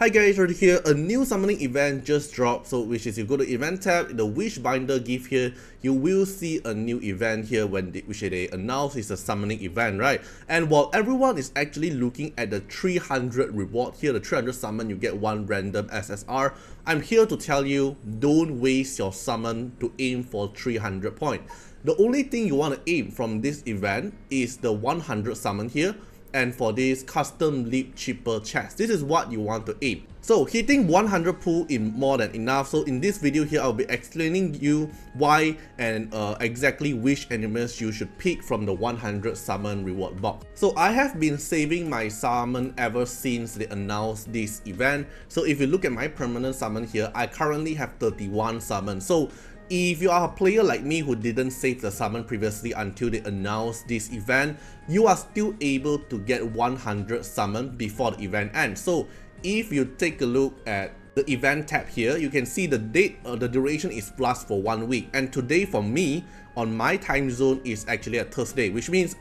Hi guys, right here, a new summoning event just dropped, so which is you go to event tab, the wish binder gift here, you will see a new event here which they announce is a summoning event, right? And while everyone is actually looking at the 300 reward here, the 300 summon, you get one random SSR, I'm here to tell you, don't waste your summon to aim for 300 point. The only thing you want to aim from this event is the 100 summon here, and for this custom leap cheaper chest. This is what you want to aim. So hitting 100 pull is more than enough. So in this video here, I'll be explaining you why and exactly which animus you should pick from the 100 summon reward box. So I have been saving my summon ever since they announced this event. So if you look at my permanent summon here, I currently have 31 summon. So if you are a player like me who didn't save the summon previously until they announced this event, you are still able to get 100 summon before the event ends. So if you take a look at the event tab here, you can see the date or the duration is plus for 1 week. And today for me, on my time zone, is actually a Thursday, which means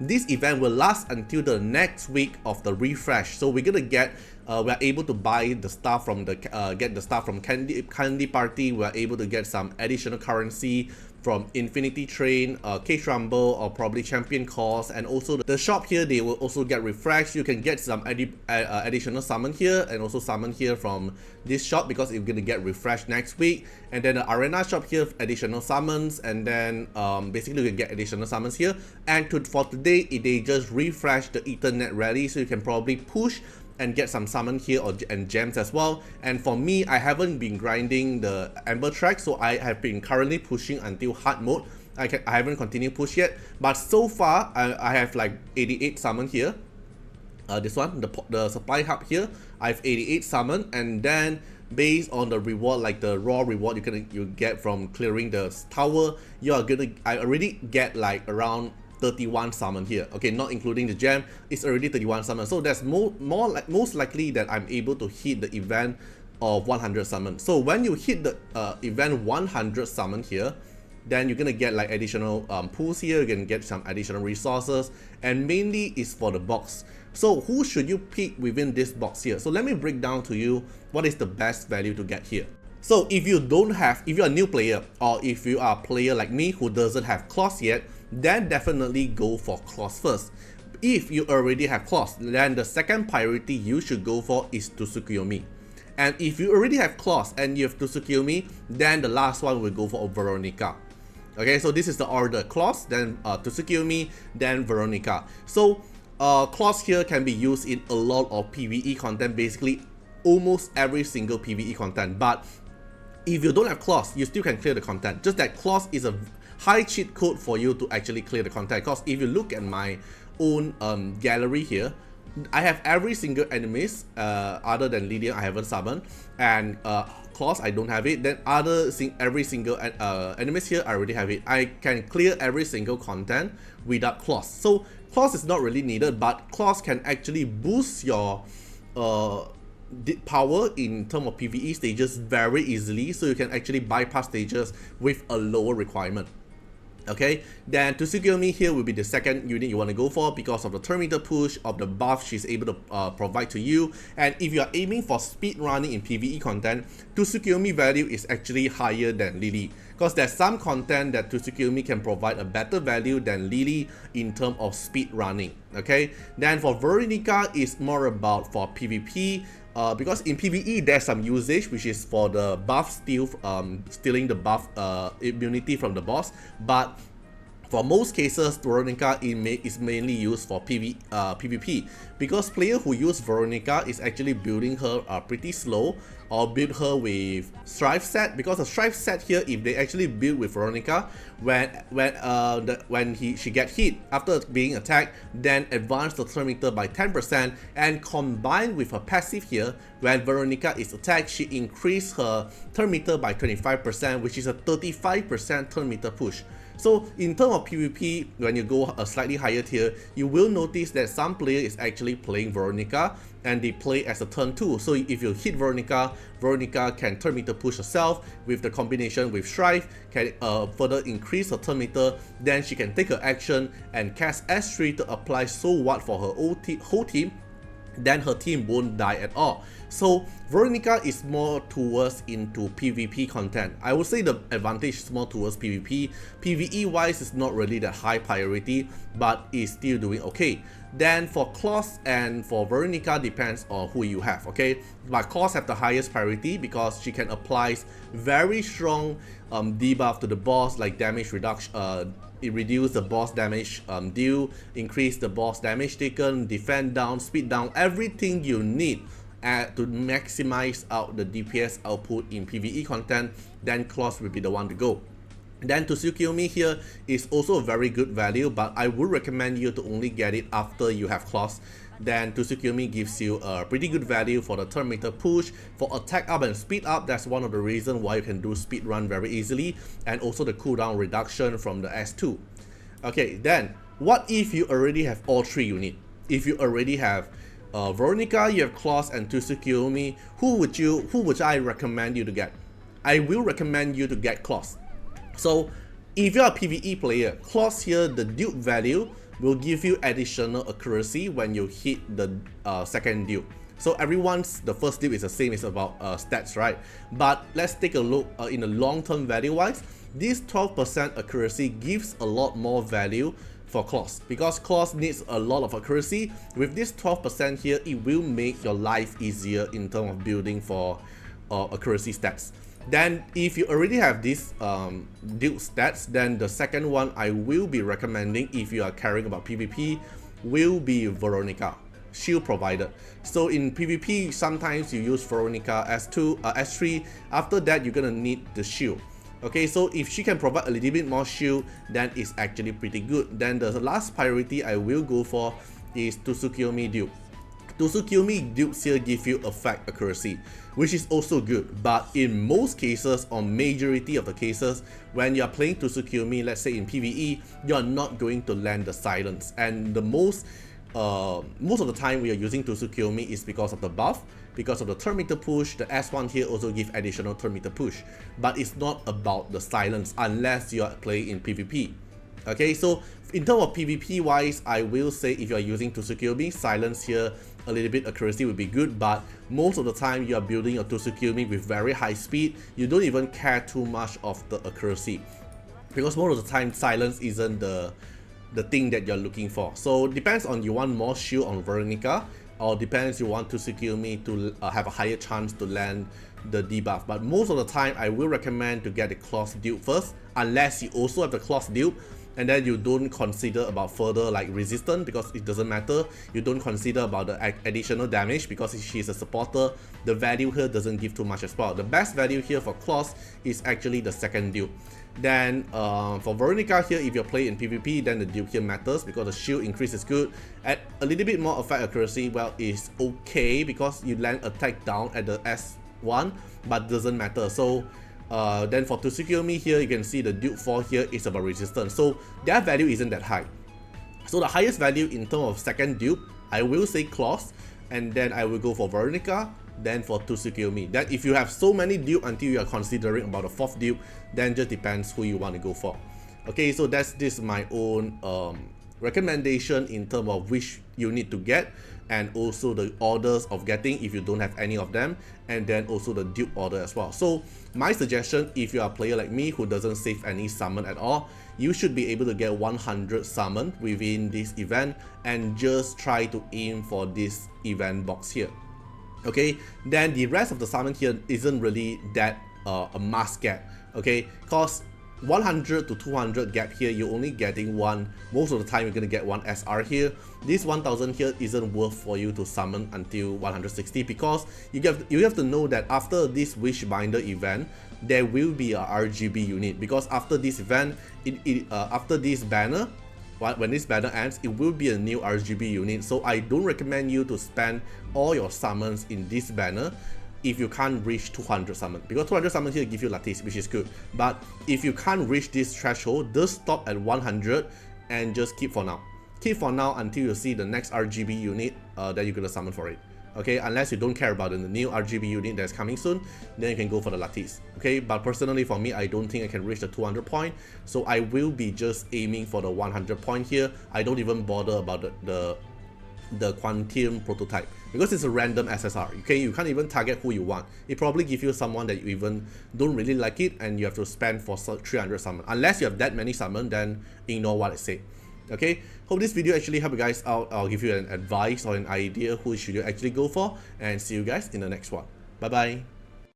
this event will last until the next week of the refresh. So we're gonna get we're able to buy the stuff from the get the stuff from Candy Party. We're able to get some additional currency from Infinity Train, Cage Rumble, or probably Champion Course, and also the shop here, they will also get refreshed. You can get some additional summon here and also summon here from this shop because it's gonna get refreshed next week. And then the arena shop here, additional summons, and then basically you can get additional summons here. And for today, they just refreshed the Ethernet Rally, so you can probably push and get some summon here and gems as well. And for me, I haven't been grinding the Amber track, so I have been currently pushing until hard mode. I haven't continued push yet, but so far I have like 88 summon here. This one, the supply hub here, I have 88 summon, and then based on the reward, like the raw reward you get from clearing the tower, I already get like around 31 summon here. Okay, not including the gem, it's already 31 summon. So that's most likely that I'm able to hit the event of 100 summon. So when you hit the event 100 summon here, then you're gonna get like additional pools here. You can get some additional resources, and mainly is for the box. So who should you pick within this box here? So let me break down to you what is the best value to get here. So if you're a new player, or if you are a player like me who doesn't have claws yet, then definitely go for claws first. If you already have claws, then the second priority you should go for is Tsukuyomi. And if you already have claws and you have Tsukuyomi, then the last one will go for Veronica. Okay, so this is the order: claws, then Tsukuyomi, then Veronica. So claws here can be used in a lot of PvE content, basically almost every single PvE content. But if you don't have claws, you still can clear the content. Just that claws is a high cheat code for you to actually clear the content. Because if you look at my own gallery here, I have every single enemies other than Lydia I haven't summoned, and claws I don't have it. Then every single enemies here I already have it. I can clear every single content without claws. So claws is not really needed, but claws can actually boost your power in terms of PvE stages very easily, so you can actually bypass stages with a lower requirement. Okay, then Tsukuyomi here will be the second unit you want to go for because of the turn meter push, of the buff she's able to provide to you. And if you are aiming for speed running in PvE content, Tsukuyomi value is actually higher than Lily, because there's some content that Tsukuyomi can provide a better value than Lily in terms of speed running. Okay, then for Veronica is more about for PvP. Because in PvE there's some usage which is for the buff stealing the buff immunity from the boss, but for most cases Veronica is mainly used for PvP, because player who use Veronica is actually building her pretty slow, or build her with Strife set, because the Strife set here, if they actually build with Veronica, when she get hit after being attacked, then advance the turn meter by 10%, and combined with her passive here, when Veronica is attacked, she increase her turn meter by 25%, which is a 35% turn meter push. So in terms of PvP, when you go a slightly higher tier, you will notice that some player is actually playing Veronica, and they play as a turn 2. So if you hit Veronica, Veronica can turn meter push herself with the combination with Strife, can further increase her turn meter, then she can take her action and cast S3 to apply so what for her whole team, then her team won't die at all. So Veronica is more towards into PvP content. I would say the advantage is more towards PvP. PvE wise is not really that high priority, but is still doing okay. Then for Claws and for Veronica depends on who you have, okay? But Claws have the highest priority because she can apply very strong debuff to the boss, like damage reduction. It reduces the boss damage deal, increase the boss damage taken, defend down, speed down, everything you need to maximize out the DPS output in PvE content. Then Claws will be the one to go. Then Tsukuyomi here is also a very good value, but I would recommend you to only get it after you have Claws. Then Tsukuyomi gives you a pretty good value for the turn meter push, for attack up and speed up. That's one of the reasons why you can do speed run very easily, and also the cooldown reduction from the S2. Okay, then what if you already have all three units? If you already have Veronica, you have Claws and Tsukuyomi, who would I recommend you to get? I will recommend you to get Claws. So if you're a PvE player, Claws here, the dupe value will give you additional accuracy when you hit the second dupe. So the first dupe is the same, it's about stats, right? But let's take a look in the long-term value-wise. This 12% accuracy gives a lot more value for Claws, because Claws needs a lot of accuracy. With this 12% here, it will make your life easier in terms of building for accuracy stats. Then if you already have this dupe stats, then the second one I will be recommending if you are caring about PvP will be Veronica, shield provided. So in PvP, sometimes you use Veronica S2, S3, after that you're gonna need the shield. Okay, so if she can provide a little bit more shield, then it's actually pretty good. Then the last priority I will go for is Tsukuyomi dupe. Tsukuyomi dupes here give you effect accuracy, which is also good, but in most cases, or majority of the cases, when you're playing Tsukuyomi, let's say in PvE, you're not going to land the silence, and the most of the time we are using Tsukuyomi is because of the buff, because of the turn meter push. The S1 here also gives additional turn meter push, but it's not about the silence unless you are playing in PvP. Okay, so in terms of PvP wise, I will say if you are using Tsukuyomi, silence here, a little bit accuracy would be good, but most of the time you are building a Tsukuyomi with very high speed, you don't even care too much of the accuracy, because most of the time silence isn't the thing that you're looking for. So it depends on you want more shield on Veronica, or depends you want Tsukuyomi to have a higher chance to land the debuff. But most of the time I will recommend to get the Claws dupe first, unless you also have the Claws dupe, and then you don't consider about further like resistance, because it doesn't matter. You don't consider about the additional damage, because she's a supporter. The value here doesn't give too much as well. The best value here for Claws is actually the second dupe. Then for Veronica here, if you're playing in PvP, then the dupe here matters, because the shield increase is good. At a little bit more effect accuracy, well, is okay, because you land attack down at the S1, but doesn't matter. So then for Tsukuyomi here, you can see the dupe 4 here is about resistance, so their value isn't that high. So the highest value in terms of second dupe, I will say Claws, and then I will go for Veronica, then for Tsukuyomi. Then if you have so many dupe until you are considering about a fourth dupe, then just depends who you want to go for. Okay, so this my own recommendation in terms of which you need to get, and also the orders of getting if you don't have any of them, and then also the dupe order as well. So my suggestion, if you are a player like me who doesn't save any summon at all, you should be able to get 100 summon within this event, and just try to aim for this event box here. Okay, then the rest of the summon here isn't really that a must get, okay, cause 100 to 200 gap here, you're only getting one. Most of the time you're gonna get one SR here. This 1000 here isn't worth for you to summon until 160, because you have to know that after this Wishbinder event, there will be a RGB unit, because after this event, after this banner, when this banner ends, it will be a new RGB unit. So I don't recommend you to spend all your summons in this banner if you can't reach 200 summon, because 200 summon here give you Lattice, which is good. But if you can't reach this threshold, just stop at 100 and just keep for now. Keep for now until you see the next RGB unit that you're gonna summon for it. Okay, unless you don't care about the new RGB unit that's coming soon, then you can go for the Lattice. Okay, but personally for me, I don't think I can reach the 200 point, so I will be just aiming for the 100 point here. I don't even bother about the the Quantum prototype, because it's a random SSR. Okay, you can't even target who you want. It probably give you someone that you even don't really like it, and you have to spend for 300 summon. Unless you have that many summon, then ignore what I say. Okay, hope this video actually help you guys out. I'll give you an advice or an idea who should you actually go for, and see you guys in the next one. Bye bye.